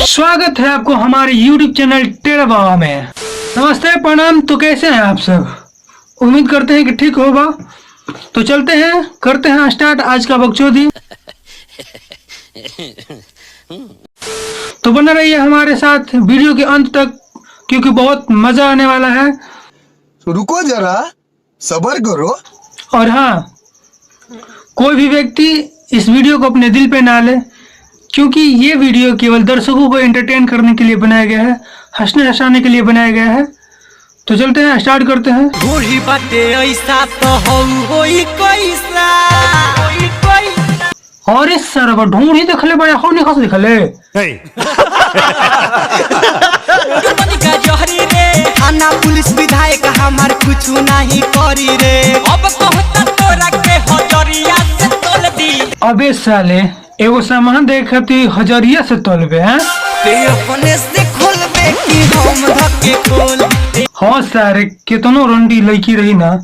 स्वागत है आपको हमारे YouTube चैनल टेढ़ा बाबा में। नमस्ते, प्रणाम। तो कैसे हैं आप सब? उम्मीद करते हैं कि ठीक होगा। तो चलते हैं, करते हैं स्टार्ट आज का बकचोदी। तो बना रहिए हमारे साथ वीडियो के अंत तक, क्योंकि बहुत मजा आने वाला है। रुको जरा, सब्र करो। और हाँ, कोई भी व्यक्ति इस वीडियो को अपने दिल पे ना ले, क्योंकि ये वीडियो केवल दर्शकों को एंटरटेन करने के लिए बनाया गया है, हंसने हंसाने के लिए बनाया गया है। तो चलते हैं, स्टार्ट करते हैं। और इस सरवा ढूंढ ही देखले बड़ा हो नहीं खस देखले थाना पुलिस विधायक हमार कुछ नहीं करी रे। अब कहता तोरा के हजरिया से तोल दी। अबे साले, एगो सामान देखती हजरिया से तोलबे हैं? ते अपने से खोलबे कि हम धक्के खोल? हाँ सारे, कितनो रंडी लड़की रही ना,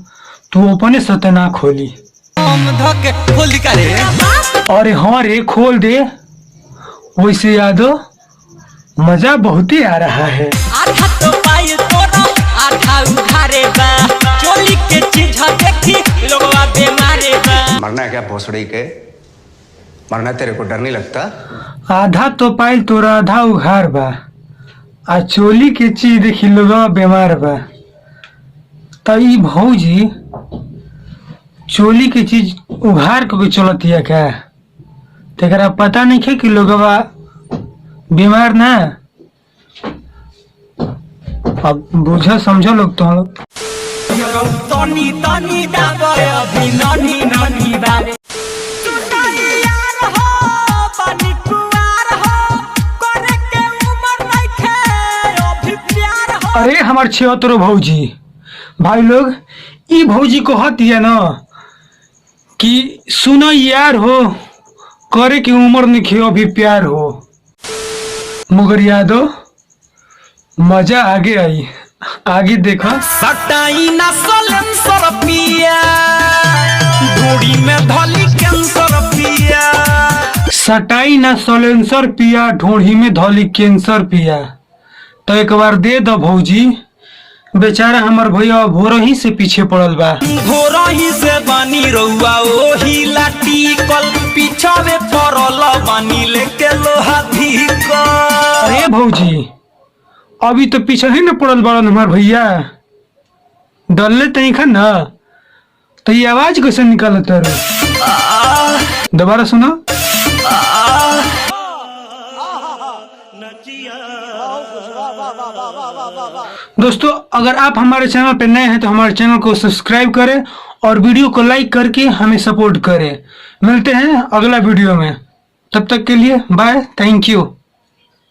तू अपने सते ना खोली। हम धक्के खोल करे। अरे हाँ रे, खोल दे। वैसे यादो, मजा बहुत ही आ रहा है। आधा तो पाई तोरा, आधा उधारे बा। चोली के चीज देखी लोगवा बेमारे बा। मरना है क्या भोसड़ी के? मरना तेरे को डर नहीं लगता? आधा तो पाइल तोरा, आधा उघार बा। आ चोली के चीज देखी लोगवा बीमार बा। तो ई भौजी चोली के चीज उघार के चलत है क्या? तेरा पता नहीं है कि लोगवा बीमार ना? अब बुझा समझो लोग तो लोग। तनी तनी दाबे अभी ननी ननी दाबे। यार हो पानी कुआर हो, करे के उम्र नहीं खे अभी प्यार हो। अरे हमार छिहत्तरो भौजी भाई लोग, ई भौजी को हत है ना कि सुनो यार हो, करे की उम्र नहीं खे अभी प्यार हो। मगर यादो, मजा आगे आई, आगे देखा। सटाई ना सलेंसर पिया, धूड़ी में धली कैंसर पिया। सटाई ना सलेंसर पिया, ढोढ़ी में धौली कैंसर पिया। तो एक बार दे दो भौजी, बेचारा हमार भैया भोर ही से पीछे पड़ल बा। भोर ही से बानी रहुआ ओही लाठी कल पीछावे पड़ल बानी लेके लोहा धीकल। अरे भौजी, अभी तो पीछे ही न पड़ल बड़न हमार भैया, डरले तई खा ना। तो ये आवाज कैसे निकालत है? दोबारा सुनो। दोस्तों, अगर आप हमारे चैनल पे नए हैं तो हमारे चैनल को सब्सक्राइब करें और वीडियो को लाइक करके हमें सपोर्ट करें। मिलते हैं अगला वीडियो में, तब तक के लिए बाय, थैंक यू।